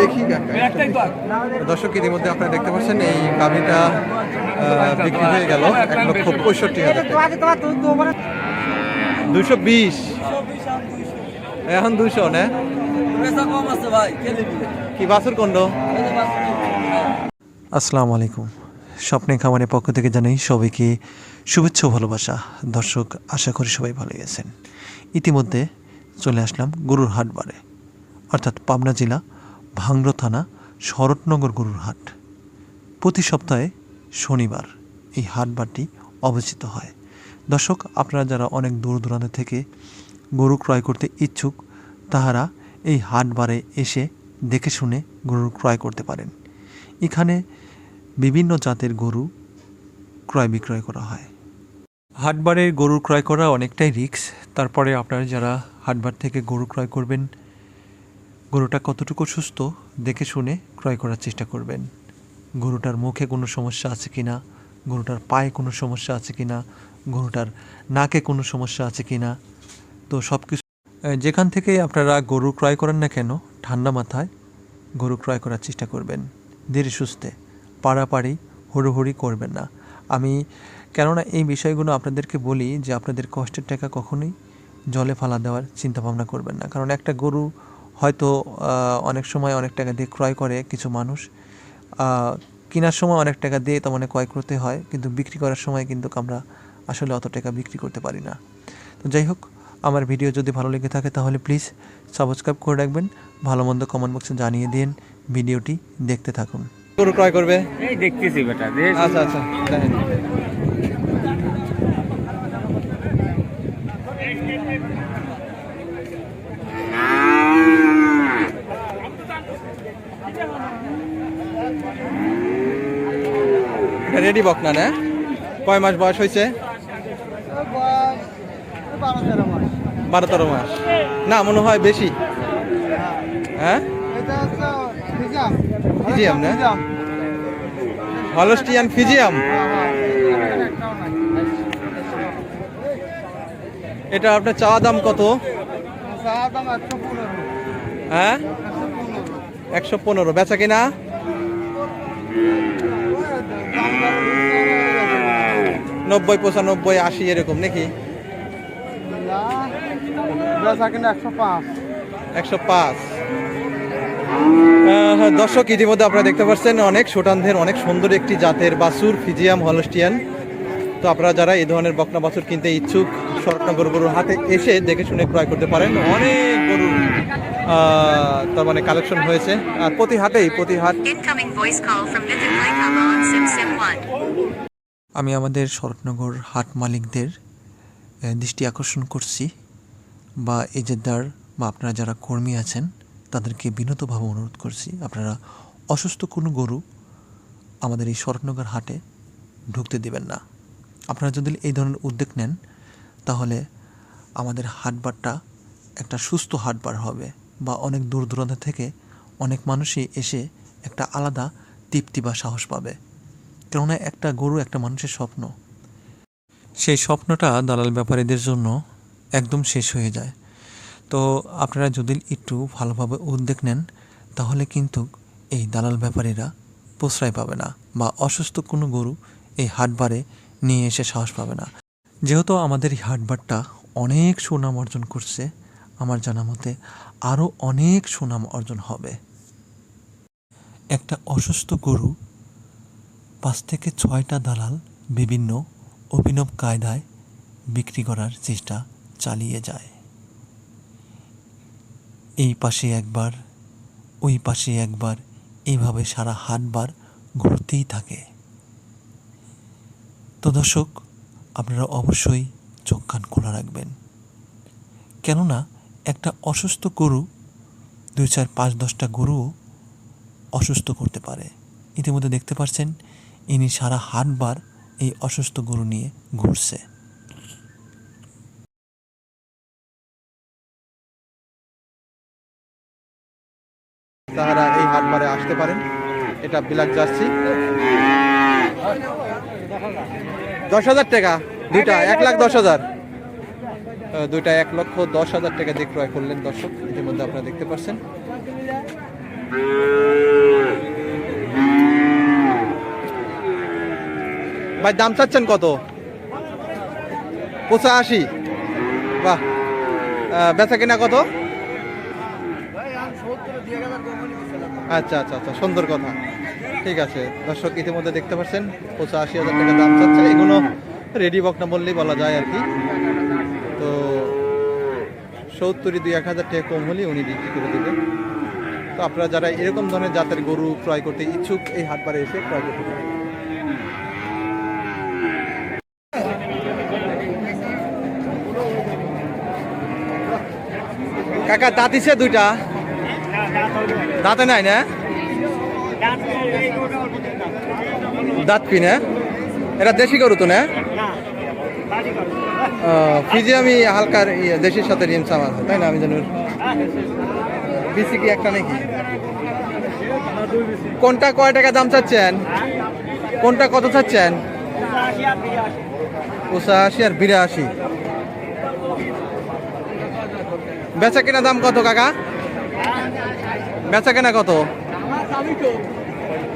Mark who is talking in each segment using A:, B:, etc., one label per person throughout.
A: দেখি দর্শক, ইতিমধ্যে আপনারা দেখতে পাচ্ছেন এই গাভীটা বিক্রি হয়ে গেল 1,65,000 টাকা। 220 এখন 200 না কি বাছুর কন্ড। আসসালামু আলাইকুম, স্বপ্নে খামারের পক্ষ থেকে জানাই সবাইকে শুভেচ্ছা ও ভালোবাসা। দর্শক, আশা করি সবাই ভালো আছেন। ইতিমধ্যে চলে আসলাম গরুর হাট বারে, অর্থাৎ পাবনা জেলা ভাংড়া থানা শরৎনগর গরুর হাট। প্রতি সপ্তাহে শনিবার এই হাট বারটি অবস্থিত হয়। দর্শক, আপনারা যারা অনেক দূর দূরান্ত থেকে গরু ক্রয় করতে ইচ্ছুক, তাহারা এই হাট বারে এসে দেখে শুনে গরু ক্রয় করতে পারেন। এখানে বিভিন্ন জাতের গরু ক্রয় বিক্রয় করা হয়। হাটবারে গরু ক্রয় করা অনেকটাই রিস্ক। তারপরে আপনারা যারা হাটবার থেকে গরু ক্রয় করবেন, গরুটা কতটুকু সুস্থ দেখে শুনে ক্রয় করার চেষ্টা করবেন। গরুটার মুখে কোনো সমস্যা আছে কিনা, গরুটার পায়ে কোনো সমস্যা আছে কিনা, গরুটার নাকে কোনো সমস্যা আছে কিনা, তো সব কিছু যেখান থেকে আপনারা গরু ক্রয় করেন না কেন, ঠান্ডা মাথায় গরু ক্রয় করার চেষ্টা করবেন। ধীরে সুস্থে, পাড়াপাড়ি হুড়োহুড়ি করবেন না। আমি কেননা এই বিষয়গুলো আপনাদেরকে বলি যে আপনাদের কষ্টের টাকা কখনোই জলে ফেলা দেওয়ার চিন্তাভাবনা করবেন না। কারণ একটা গরু হয়তো অনেক সময় অনেক টাকা দিয়ে ক্রয় করে কিছু মানুষ, কেনার সময় অনেক টাকা দিয়ে তার মানে ক্রয় করতে হয়, কিন্তু বিক্রি করার সময় কিন্তু আমরা আসলে অত টাকা বিক্রি করতে পারি না। তো যাই হোক, আমার ভিডিও যদি ভালো লেগে থাকে তাহলে প্লিজ সাবস্ক্রাইব করে রাখবেন, ভালো মন্দ কমেন্ট বক্সে জানিয়ে দিন, ভিডিওটি দেখতে থাকুন। গরু ক্রয় করবে
B: এই দেখতেছি বেটা।
A: আচ্ছা আচ্ছা, দেখেন রেডি বকনা না? কয় মাস বয়স হয়েছে? 12-13 মাস না, মনে হয় বেশি। হ্যাঁ, ফিজিয়াম না, হলস্টিয়ান ফিজিয়াম। এটা আপনার চাওয়া দাম কত? হ্যাঁ, 115। বেচা কিনা 90-95-80 এরকম নাকি? 105। দর্শক, ইতিমধ্যে আপনারা দেখতে পাচ্ছেন অনেক সুঠামদের অনেক সুন্দর একটি জাতের বাছুর, ফিজিয়াম হলস্টিয়ান। তো আপনারা যারা এই ধরনের বকনা বাছুর কিনতে ইচ্ছুক, শরৎনগর গরুর হাটে এসে দেখে শুনে ক্রয় করতে পারেন। অনেক গরু তার মানে কালেকশন হয়েছে, আর প্রতি হাট আমি আমাদের শরৎনগর হাট মালিকদের দৃষ্টি আকর্ষণ করছি, বা এজেদার বা আপনারা যারা কর্মী আছেন তাদেরকে বিনীতভাবে অনুরোধ করছি, আপনারা অসুস্থ কোনো গরু আমাদের এই শরৎনগর হাটে ঢুকতে দেবেন না। আপনারা যদি এই ধরনের উদ্যোগ নেন তাহলে আমাদের হাটবারটা একটা সুস্থ হাটবার হবে, বা অনেক দূর দূরান্ত থেকে অনেক মানুষই এসে একটা আলাদা তৃপ্তি বা সাহস পাবে। কেননা একটা গরু একটা মানুষের স্বপ্ন, সেই স্বপ্নটা দালাল ব্যাপারীদের জন্য একদম শেষ হয়ে যায়। তো আপনারা যদি একটু ভালোভাবে উদ্যোগ নেন তাহলে কিন্তু এই দালাল ব্যাপারীরা প্রশ্রয় পাবে না, বা অসুস্থ কোনো গরু এই হাটবারে নিয়ে এসে সাহস পাবে না। যেহেতু আমাদের এই হাটবারটা অনেক সুনাম অর্জন করছে, আমার জানা মতে আরও অনেক সুনাম অর্জন হবে। একটা অসুস্থ গরু 5 থেকে 6টা দালাল বিভিন্ন অভিনব কায়দায় বিক্রি করার চেষ্টা চালিয়ে যায়। এই পাশে একবার, ওই পাশে একবার, এইভাবে সারা হাটবার ঘুরতেই থাকে। তো দর্শক, আপনারা অবশ্যই চোখ কান খোলা রাখবেন, কেননা একটা অসুস্থ গরু 2, 4, 5, 10টা গরুও অসুস্থ করতে পারে। ইতিমধ্যে দেখতে পাচ্ছেন ইনি সারা হাটবার এই অসুস্থ গরু নিয়ে ঘুরছে। তারা এই হাটবারে আসতে পারেন। এটা বিলাক জার্সি, 10,000 টাকা দুইটা, 1,10,000। দুইটা 1,10,000 টাকা দিয়ে ক্রয় করলেন। দর্শক, ইতিমধ্যে আপনারা দেখতে পাচ্ছেন। ভাই দাম চাচ্ছেন কত? 85। বাহ, বেচা কিনা কত? আচ্ছা আচ্ছা আচ্ছা, সুন্দর কথা। ঠিক আছে দর্শক, ইতিমধ্যে দেখতে পাচ্ছেন 85,000 টাকা দাম চাচ্ছে। এগুলো রেডি বকনা বললেই বলা যায় আর কি। তো 70 2-1,000 টাকা কম হলে উনি বিক্রি করে দেবেন। তো আপনারা যারা এরকম ধরনের জাতের গরু ক্রয় করতে ইচ্ছুক, এই হাটবারে এসে ক্রয় করতে পারেন। কাকা দাঁত দিছে দুইটা? দাঁতে নাই না? দাঁত কি না? এটা দেশি গরু তো না? ফ্রিজে আমি হালকার দেশির সাথে রিম সাম আছে তাই না? আমি জানি বিসি কি একটা নাকি? কোনটা কয় টাকা দাম চাচ্ছেন? কোনটা কত চাচ্ছেন? 85 আর 82। বেচা কেনা দাম কত কাকা? বেচা কেনা কত?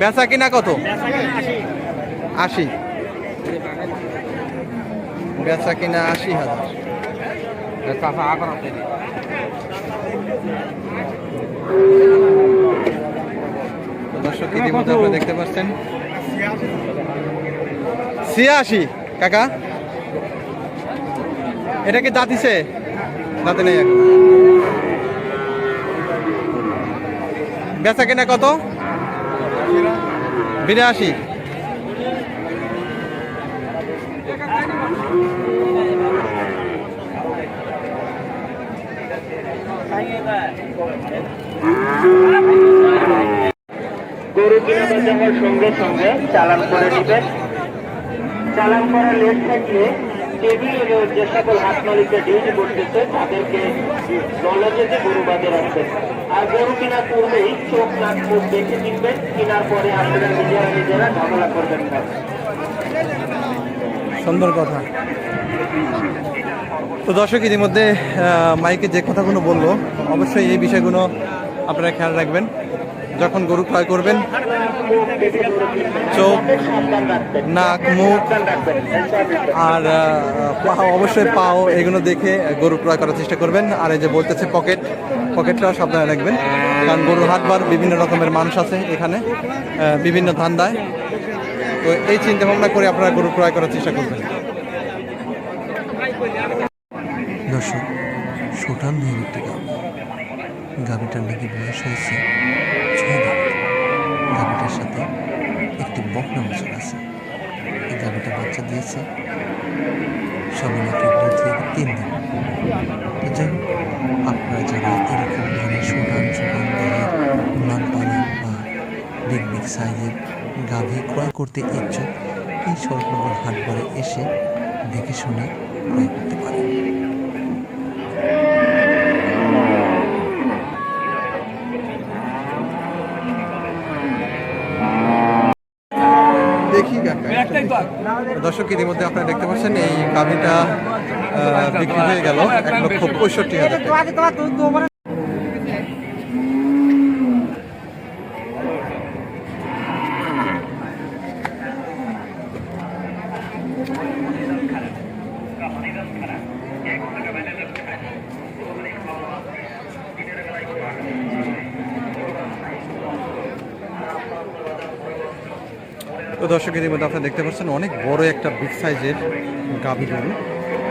A: বেচা কিনা কত? 80। বেচা কিনা 80,000। দর্শক ইতিমধ্যে আপনারা দেখতে পাচ্ছেন 86 কাকা। এটা কি দাঁতিছে? দাঁতে নেই এখন। বেচা কিনা কত? 82।
B: গরু কিনে যাওয়ার সঙ্গে সঙ্গে চালান করে নেবেন। চালান করা লেট থাকলে টেবিলের যে সকল হাত মালিকরা ডিউটি করতেছে তাদেরকে বলা যেতে গরু বাদে রাখবেন। আর গরু কেনার পূর্বেই চোখ নাক মুখ দেখে কিনবেন। কেনার পরে আপনারা নিজেরা ঝামেলা করবেন না।
A: সুন্দর কথা। তো দর্শক ইতিমধ্যে মাইকে যে কথাগুলো বললো, অবশ্যই এই বিষয়গুলো আপনারা খেয়াল রাখবেন। যখন গরু ক্রয় করবেন চোখ নাক মুখ আর অবশ্যই পাও এগুলো দেখে গরু ক্রয় করার চেষ্টা করবেন। আর এই যে বলতেছে পকেটটাও সাবধানে রাখবেন, কারণ গরুর হাটবার বিভিন্ন রকমের মানুষ আছে এখানে, বিভিন্ন ধান্দায়। তো এই চিন্তা ভাবনা করে আপনারা গরু ক্রয় করার চেষ্টা করবেন। দর্শক, সুঠাম দিয়ে একটি গাভীটার নাকি বয়স হয়েছে 6 দাঁত। গাভীটার সাথে একটি বকনা বাছুর আছে। এই গাভীটা বাচ্চা দিয়েছে সবে নাকি 2 থেকে 3 দিন। তো যাই হোক, আপনারা যারা এরকম ধরনের সুঠাম দেহের উলান পালান বা বিগ সাইজের গাভী ক্রয় করতে ইচ্ছুক, এই শরৎনগর হাটবারে এসে দেখে শুনে ক্রয় করতে পারেন। দর্শক ইতিমধ্যে আপনারা দেখতে পাচ্ছেন এই গাভীটা বিক্রি হয়ে গেল 1,65,000 টাকা। তো দর্শক ইতিমধ্যে আপনারা দেখতে পাচ্ছেন অনেক বড় একটা বিগ সাইজের গাভী গরু,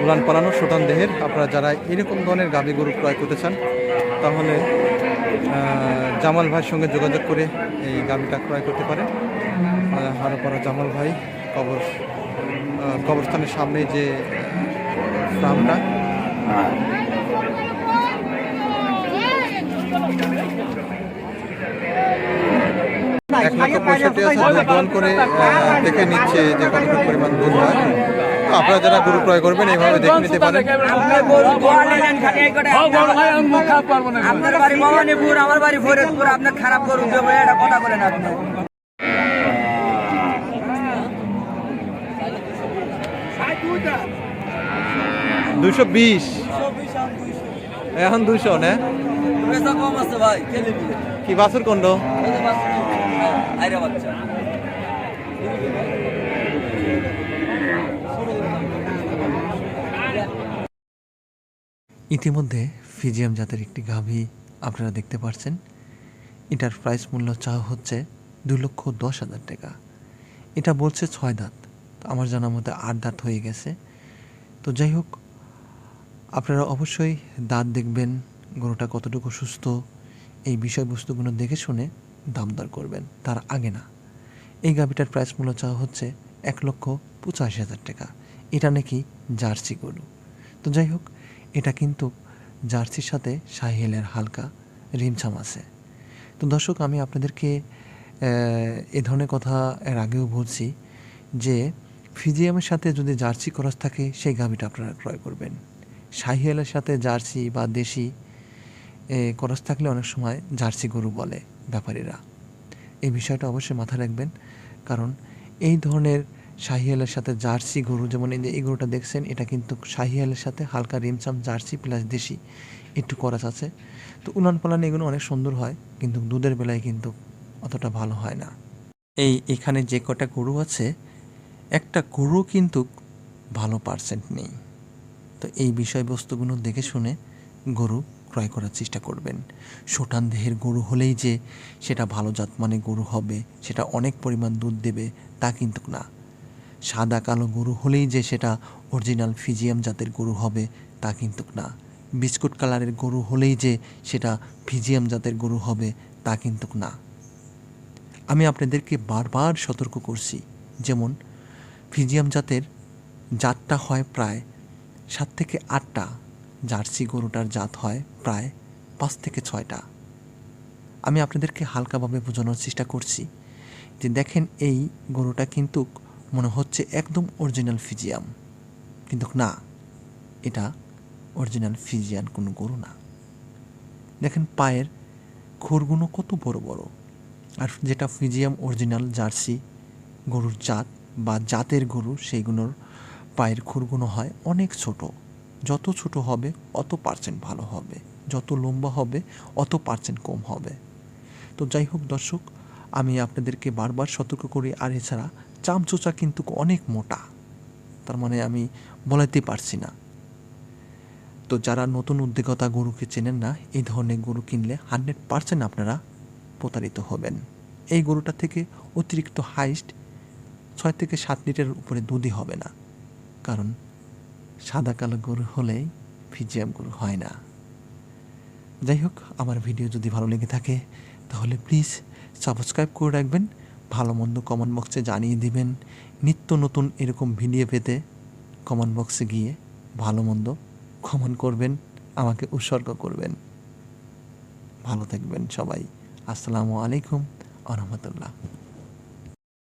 A: উলান পালানো সুঠাম দেহের। আপনারা যারা এরকম ধরনের গাভী গরু ক্রয় করতে চান তাহলে জামাল ভাইয়ের সঙ্গে যোগাযোগ করে এই গাভীটা ক্রয় করতে পারেন। হারোপাড়া জামাল ভাই কবরস্থানের সামনে যে ফার্মটা, দুধ করে দেখে নিচ্ছে যে কতটুকু পরিমাণ দুধ হয়। আপনারা যারা গরু ক্রয় করবেন এইভাবে দেখে নিতে পারেন।
C: আপনার বাড়ি ভবানীপুর, আমার বাড়ি ফরিদপুর, আপনার খারাপ গরু দেবো এটা কথা বলেন আপনি।
A: 220 এখন 200 না?
C: কম আছে ভাই,
A: কি বাছুর কোনটা?
C: বাচ্চা
A: ইতিমধ্যে ফিজিয়াম জাতের একটি গাভী আপনারা দেখতে পাচ্ছেন। এটার প্রাইস মূল্য চাওয়া হচ্ছে 2,10,000 টাকা। এটা বলছে 6 দাঁত, তো আমার জানার মধ্যে 8 দাঁত হয়ে গেছে। তো যাই হোক, আপনারা অবশ্যই দাঁত দেখবেন, গরুটা কতটুকু সুস্থ, এই বিষয়বস্তুগুলো দেখে শুনে দাম দর করবেন, তার আগে না। এই গাভীটার প্রাইস মূল্য চাওয়া হচ্ছে 1,85,000 টাকা। এটা নাকি জার্সি গরু। তো যাই হোক, এটা কিন্তু জার্সির সাথে শাহিওয়ালের হালকা রিমছাম আছে। তো দর্শক, আমি আপনাদেরকে এ ধরনের কথা এর আগেও বলছি যে ফিজিয়ামের সাথে যদি জার্সি ক্রস থাকে সেই গাভীটা আপনারা ক্রয় করবেন। শাহিওয়ালের সাথে জার্সি বা দেশি ক্রস থাকলে অনেক সময় জার্সি গরু বলে ব্যাপারীরা। এই বিষয়টা অবশ্যই মাথায় রাখবেন, কারণ এই ধরনের শাহিওয়ালের সাথে জার্সি গরু, যেমন এই গরুটা দেখছেন, এটা কিন্তু শাহিওয়ালের সাথে হালকা রিমচাম জার্সি প্লাস দেশি একটু করাস আছে। তো উলান পালান এগুলো অনেক সুন্দর হয়, কিন্তু দুধের বেলায় কিন্তু অতটা ভালো হয় না। এখানে যে কটা গরু আছে, একটা গরু কিন্তু ভালো পার্সেন্ট নেই। তো এই বিষয়বস্তুগুলো দেখে শুনে গরু ক্রয় করার চেষ্টা করবেন। শোটান দেহের গরু হলেই যে সেটা ভালো জাতমানের গরু হবে, সেটা অনেক পরিমাণ দুধ দেবে, তা কিন্তু না। সাদা কালো গরু হলেই যে সেটা অরিজিনাল ফিজিয়াম জাতের গরু হবে, তা কিন্তু না। বিস্কুট কালারের গরু হলেই যে সেটা ফিজিয়াম জাতের গরু হবে, তা কিন্তু না। আমি আপনাদেরকে বারবার সতর্ক করছি, যেমন ফিজিয়াম জাতের জাতটা হয় প্রায় 7 থেকে 8টা, জার্সি গরুটার জাত হয় প্রায় 5 থেকে 6টা। আমি আপনাদেরকে হালকাভাবে বোঝানোর চেষ্টা করছি যে দেখেন, এই গরুটা কিন্তু মনে হচ্ছে একদম অরিজিনাল ফিজিয়াম, কিন্তু না, এটা অরিজিনাল ফিজিয়ান কোনো গরু না। দেখেন পায়ের খুরগুলো কত বড় বড়। আর যেটা ফিজিয়াম অরিজিনাল জার্সি গরুর জাত বা জাতের গরু, সেইগুলোর পায়ের খুরগুলো হয় অনেক ছোট। যত ছোট হবে অত পার্সেন্ট ভালো হবে, যত লম্বা হবে অত পার্সেন্ট কম হবে। তো যাই হোক দর্শক, আমি আপনাদেরকে বারবার সতর্ক করি। আর এছাড়া চামচোচা কিন্তু অনেক মোটা, তার মানে আমি বলাইতে পারছি না। তো যারা নতুন উদ্যোগতা গরুকে চেনেন না, এই ধরনের গরু কিনলে 100% আপনারা প্রতারিত হবেন। এই গরুটা থেকে অতিরিক্ত হাইস্ট 6 থেকে 7 লিটারের উপরে দুধই হবে না, কারণ সাদা কালো গরু হলেই ফিজিয়াম গরু হয় না। যাই হোক, আমার ভিডিও যদি ভালো লেগে থাকে তাহলে প্লিজ সাবস্ক্রাইব করে রাখবেন, ভালো মন্দ কমেন্ট বক্সে জানিয়ে দিবেন। নিত্য নতুন এরকম ভিডিও পেতে কমেন্ট বক্সে গিয়ে ভালো মন্দ কমেন্ট করবেন, আমাকে উৎসর্গ করবেন। ভালো থাকবেন সবাই। আসসালামু আলাইকুম ওয়া রাহমাতুল্লাহ।